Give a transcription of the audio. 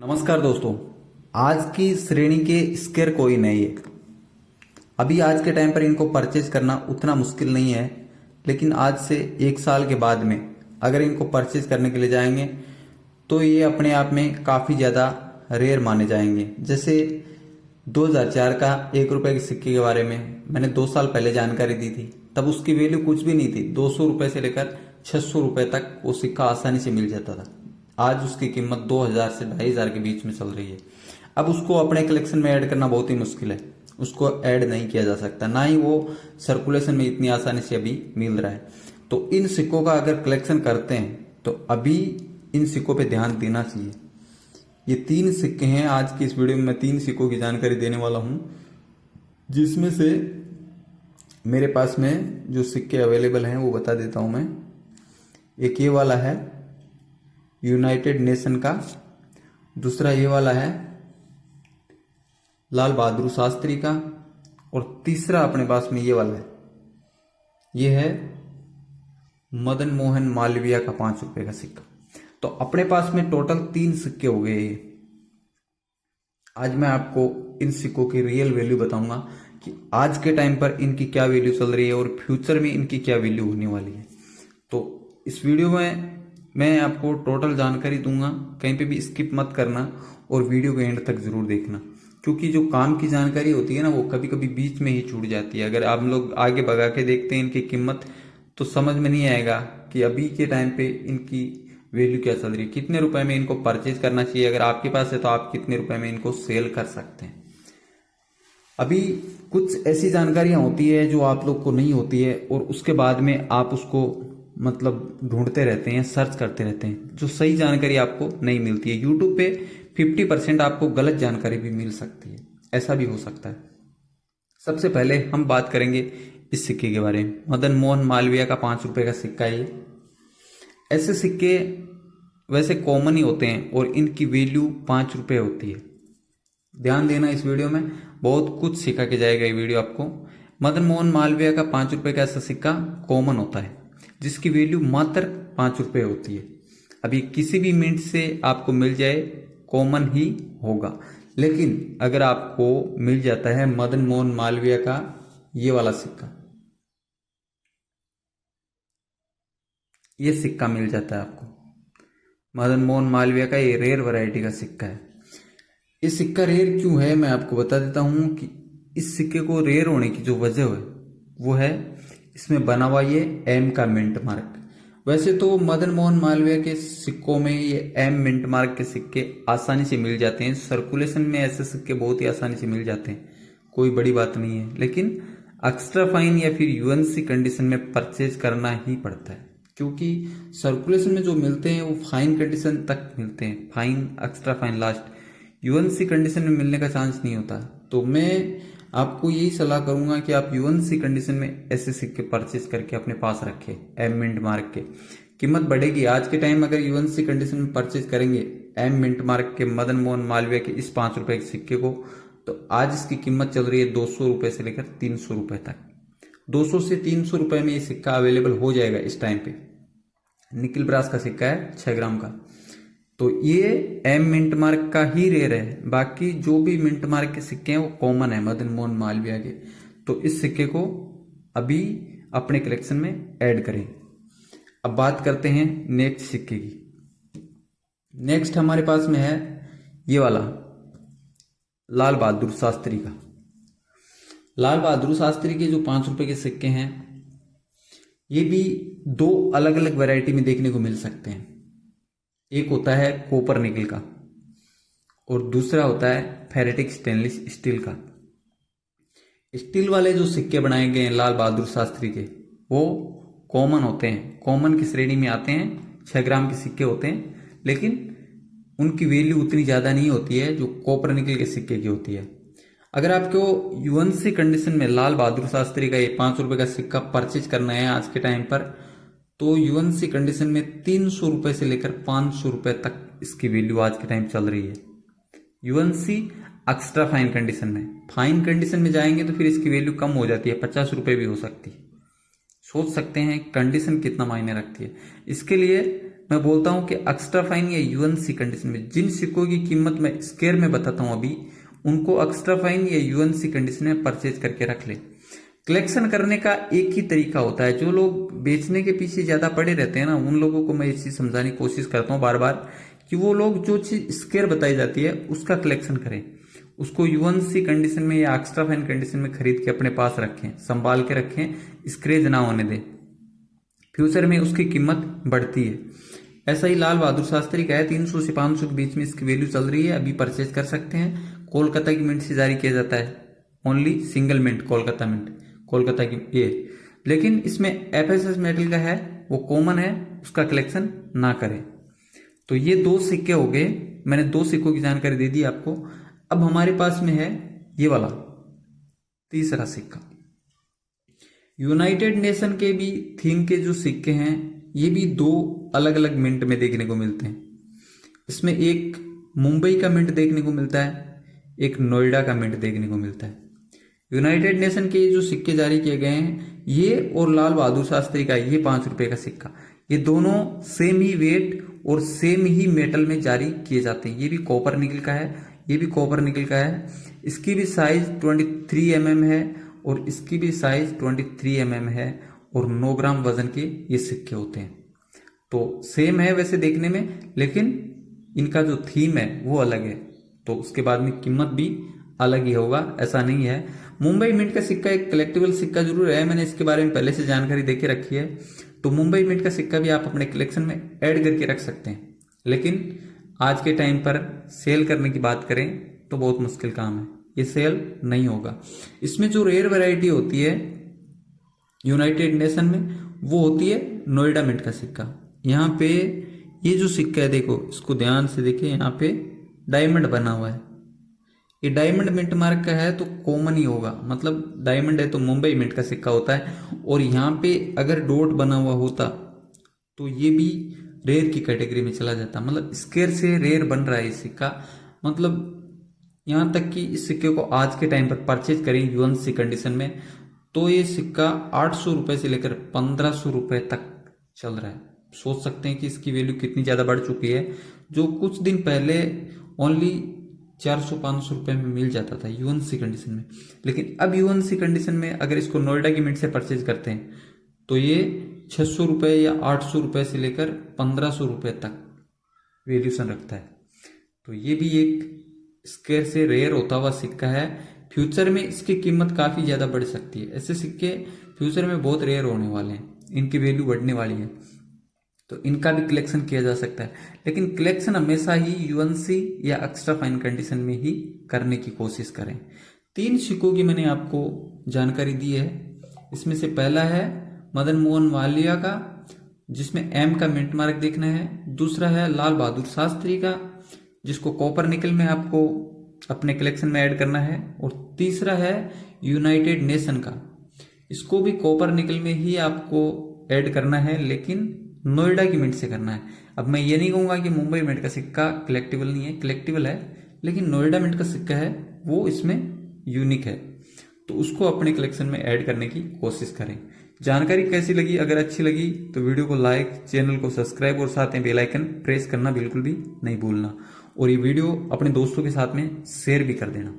नमस्कार दोस्तों। आज की श्रेणी के स्केयर कोई नहीं है। अभी आज के टाइम पर इनको परचेज करना उतना मुश्किल नहीं है, लेकिन आज से एक साल के बाद में अगर इनको परचेज करने के लिए जाएंगे तो ये अपने आप में काफ़ी ज़्यादा रेयर माने जाएंगे। जैसे 2004 का 1 रुपये के सिक्के के बारे में मैंने 2 साल पहले जानकारी दी थी, तब उसकी वैल्यू कुछ भी नहीं थी। 200 रुपये से लेकर 600 रुपये तक वो सिक्का आसानी से मिल जाता था। आज उसकी कीमत 2000 से 2500 के बीच में चल रही है। अब उसको अपने कलेक्शन में ऐड करना बहुत ही मुश्किल है, उसको ऐड नहीं किया जा सकता, ना ही वो सर्कुलेशन में इतनी आसानी से अभी मिल रहा है। तो इन सिक्कों का अगर कलेक्शन करते हैं तो अभी इन सिक्कों पे ध्यान देना चाहिए। ये 3 सिक्के हैं। आज की इस वीडियो में मैं 3 सिक्कों की जानकारी देने वाला हूं, जिसमें से मेरे पास में जो सिक्के अवेलेबल हैं वो बता देता हूं मैं। एक ये वाला है यूनाइटेड नेशन का, दूसरा ये वाला है लाल बहादुर शास्त्री का, और तीसरा अपने पास में ये वाला है। ये है मदन मोहन मालवीय का 5 रुपए का सिक्का। तो अपने पास में टोटल 3 सिक्के हो गए। आज मैं आपको इन सिक्कों की रियल वैल्यू बताऊंगा कि आज के टाइम पर इनकी क्या वैल्यू चल रही है और फ्यूचर में इनकी क्या वैल्यू होने वाली है। तो इस वीडियो में मैं आपको टोटल जानकारी दूंगा, कहीं पे भी स्किप मत करना और वीडियो के एंड तक जरूर देखना, क्योंकि जो काम की जानकारी होती है ना वो कभी कभी बीच में ही छूट जाती है। अगर आप लोग आगे भगा के देखते हैं इनकी कीमत तो समझ में नहीं आएगा कि अभी के टाइम पे इनकी वैल्यू क्या चल रही है, कितने रुपए में इनको परचेज करना चाहिए। अगर आपके पास है तो आप कितने रुपए में इनको सेल कर सकते हैं। अभी कुछ ऐसी जानकारियां होती है जो आप लोग को नहीं होती है और उसके बाद में आप उसको मतलब ढूंढते रहते हैं, सर्च करते रहते हैं, जो सही जानकारी आपको नहीं मिलती है। यूट्यूब पे 50% आपको गलत जानकारी भी मिल सकती है, ऐसा भी हो सकता है। सबसे पहले हम बात करेंगे इस सिक्के के बारे में। मदन मोहन मालवीय का 5 रुपए का सिक्का है ये। ऐसे सिक्के वैसे कॉमन ही होते हैं और इनकी वैल्यू 5 रुपए होती है। ध्यान देना, इस वीडियो में बहुत कुछ सिखा के जाएगा ये वीडियो आपको। मदन मोहन मालवीय का 5 रुपए का ऐसा सिक्का कॉमन होता है जिसकी वैल्यू मात्र 5 रुपए होती है। अभी किसी भी मिनट से आपको मिल जाए कॉमन ही होगा, लेकिन अगर आपको मिल जाता है मदन मोहन मालवीय का ये वाला सिक्का, ये सिक्का मिल जाता है आपको, मदन मोहन मालवीय का ये रेयर वैरायटी का सिक्का है। ये सिक्का रेयर क्यों है मैं आपको बता देता हूं कि इस सिक्के को रेयर होने की जो वजह है वो है इसमें बना हुआ ये एम का मिंट मार्क। वैसे तो मदन मोहन मालवीय के सिक्कों में ये एम मिंट मार्क के सिक्के आसानी से मिल जाते हैं। सर्कुलेशन में ऐसे सिक्के बहुत ही आसानी से मिल जाते हैं, कोई बड़ी बात नहीं है। लेकिन एक्स्ट्रा फाइन या फिर यूएनसी कंडीशन में परचेज करना ही पड़ता है, क्योंकि सर्कुलेशन में जो मिलते हैं वो फाइन कंडीशन तक मिलते हैं, fine extra fine last, UNC condition में मिलने का चांस नहीं होता। तो मैं आपको यही सलाह करूंगा कि आप यूएनसी कंडीशन में ऐसे सिक्के परचेज करके अपने पास रखें। एम मिंट मार्क के कीमत बढ़ेगी आज के टाइम, अगर यूएनसी कंडीशन में परचेज करेंगे एम मिंट मार्क के मदन मोहन मालवीय के इस 5 रुपए के सिक्के को, तो आज इसकी कीमत चल रही है 200 रुपए से लेकर 300 रुपए तक। 200 से 300 रुपए में ये सिक्का अवेलेबल हो जाएगा इस टाइम पे। निकिल ब्रास का सिक्का है 6 ग्राम का। तो ये एम मिंट मार्क का ही रेयर है, बाकी जो भी मिंट मार्क के सिक्के हैं वो कॉमन है मदन मोहन मालवीय के। तो इस सिक्के को अभी अपने कलेक्शन में ऐड करें। अब बात करते हैं नेक्स्ट सिक्के की। नेक्स्ट हमारे पास में है ये वाला लाल बहादुर शास्त्री का। लाल बहादुर शास्त्री के जो 5 रुपए के सिक्के हैं ये भी 2 अलग अलग वैरायटी में देखने को मिल सकते हैं। एक होता है कॉपर निकल का और दूसरा होता है फेरेटिक स्टेनलेस स्टील का। स्टील वाले जो सिक्के बनाए गए हैं लाल बहादुर शास्त्री के वो कॉमन होते हैं, कॉमन की श्रेणी में आते हैं। 6 ग्राम के सिक्के होते हैं, लेकिन उनकी वैल्यू उतनी ज्यादा नहीं होती है जो कॉपर निकल के सिक्के की होती है। अगर आपको यूएनसी कंडीशन में लाल बहादुर शास्त्री का ये 5 रुपए का सिक्का परचेज करना है आज के टाइम पर, तो यूएनसी कंडीशन में 300 रुपए से लेकर 500 रुपए तक इसकी वैल्यू आज के टाइम चल रही है। यूएनसी एक्स्ट्रा फाइन कंडीशन में, फाइन कंडीशन में जाएंगे तो फिर इसकी वैल्यू कम हो जाती है, 50 रुपए भी हो सकती है। सोच सकते हैं कंडीशन कितना मायने रखती है। इसके लिए मैं बोलता हूं कि एक्स्ट्रा फाइन या यूएनसी कंडीशन में जिन सिक्कों की कीमत मैं स्क्वायर में बताता हूं अभी, उनको एक्स्ट्रा फाइन या यूएनसी कंडीशन में परचेज करके रख ले। कलेक्शन करने का एक ही तरीका होता है। जो लोग बेचने के पीछे ज्यादा पड़े रहते हैं ना, उन लोगों को मैं ये चीज समझाने की कोशिश करता हूँ बार बार कि वो लोग जो चीज स्क्वायर बताई जाती है उसका कलेक्शन करें, उसको यूएनसी कंडीशन में या एक्स्ट्रा फाइन कंडीशन में खरीद के अपने पास रखें, संभाल के रखें, स्क्रेच ना होने दें। फ्यूचर में उसकी कीमत बढ़ती है। ऐसा ही लाल बहादुर शास्त्री का है, 300 से 500 के बीच में इसकी वैल्यू चल रही है, अभी परचेज कर सकते हैं। कोलकाता की मिंट से जारी किया जाता है, only single mint Kolkata mint, Kolkata की ये। लेकिन इसमें एफएसएस मेटल का है, वो कॉमन है, उसका कलेक्शन ना करें। तो ये 2 सिक्के हो गए, मैंने 2 सिक्कों की जानकारी दे दी आपको। अब हमारे पास में है ये वाला तीसरा सिक्का। यूनाइटेड नेशन के भी थीम के जो सिक्के हैं, ये भी 2 अलग अलग मिंट में देखने को मिलते हैं। इसमें एक मुंबई का मिंट देखने को मिलता है, एक नोएडा का मिंट देखने को मिलता है। यूनाइटेड नेशन के जो सिक्के जारी किए गए हैं, ये और लाल बहादुर शास्त्री का ये 5 रुपए का सिक्का, ये दोनों सेम ही वेट और सेम ही मेटल में जारी किए जाते हैं। ये भी कॉपर निकल का है, ये भी कॉपर निकल का है। इसकी भी साइज 23 mm है और इसकी भी साइज 23 mm है और 9 ग्राम वजन के ये सिक्के होते हैं। तो सेम है वैसे देखने में, लेकिन इनका जो थीम है वो अलग है, तो उसके बाद में कीमत भी अलग ही होगा, ऐसा नहीं है। मुंबई मिंट का सिक्का एक कलेक्टिबल सिक्का जरूर है, मैंने इसके बारे में पहले से जानकारी देके रखी है। तो मुंबई मिंट का सिक्का भी आप अपने कलेक्शन में ऐड करके रख सकते हैं, लेकिन आज के टाइम पर सेल करने की बात करें तो बहुत मुश्किल काम है, ये सेल नहीं होगा। इसमें जो रेयर वैरायटी होती है यूनाइटेड नेशन में, वो होती है नोएडा मिंट का सिक्का। यहाँ पे ये जो सिक्का है, देखो इसको ध्यान से देखिए, यहाँ पे डायमंड बना हुआ है। ये डायमंड मिंट मार्क का है तो कॉमन ही होगा, मतलब डायमंड है तो मुंबई मिंट का सिक्का होता है। और यहाँ पे अगर डॉट बना हुआ होता तो ये भी रेयर की कैटेगरी में चला जाता, मतलब स्क्वायर से रेयर बन रहा है ये सिक्का। मतलब यहाँ तक कि इस सिक्के को आज के टाइम पर परचेज करें यूएनसी कंडीशन में तो ये सिक्का 800 रुपए से लेकर 1500 रुपए तक चल रहा है। सोच सकते हैं कि इसकी वैल्यू कितनी ज्यादा बढ़ चुकी है। जो कुछ दिन पहले ओनली 400-500 रुपए में मिल जाता था यूएनसी कंडीशन में, लेकिन अब यूएनसी कंडीशन में अगर इसको नोएडा की मिंट से परचेज करते हैं तो ये 600 रुपए या 800 रुपए से लेकर 1500 रुपए तक वैल्यूशन रखता है। तो ये भी एक स्क्वायर से रेयर होता हुआ सिक्का है। फ्यूचर में इसकी कीमत काफी ज्यादा बढ़ सकती है। ऐसे सिक्के फ्यूचर में बहुत रेयर होने वाले हैं, इनकी वैल्यू बढ़ने वाली है, तो इनका भी कलेक्शन किया जा सकता है। लेकिन कलेक्शन हमेशा ही यूएनसी या एक्स्ट्रा फाइन कंडीशन में ही करने की कोशिश करें। 3 सिक्कों की मैंने आपको जानकारी दी है। इसमें से पहला है मदन मोहन मालवीय का, जिसमें एम का मिंट मार्क देखना है। दूसरा है लाल बहादुर शास्त्री का, जिसको कॉपर निकल में आपको अपने कलेक्शन में ऐड करना है। और तीसरा है यूनाइटेड नेशन का, इसको भी कॉपर निकल में ही आपको ऐड करना है, लेकिन नोएडा की मिंट से करना है। अब मैं ये नहीं कहूंगा कि मुंबई मिंट का सिक्का कलेक्टिबल नहीं है, कलेक्टिबल है, लेकिन नोएडा मिंट का सिक्का है वो इसमें यूनिक है, तो उसको अपने कलेक्शन में ऐड करने की कोशिश करें। जानकारी कैसी लगी? अगर अच्छी लगी तो वीडियो को लाइक, चैनल को सब्सक्राइब और साथ में बेल आइकन प्रेस करना बिल्कुल भी नहीं भूलना। और ये वीडियो अपने दोस्तों के साथ में शेयर भी कर देना।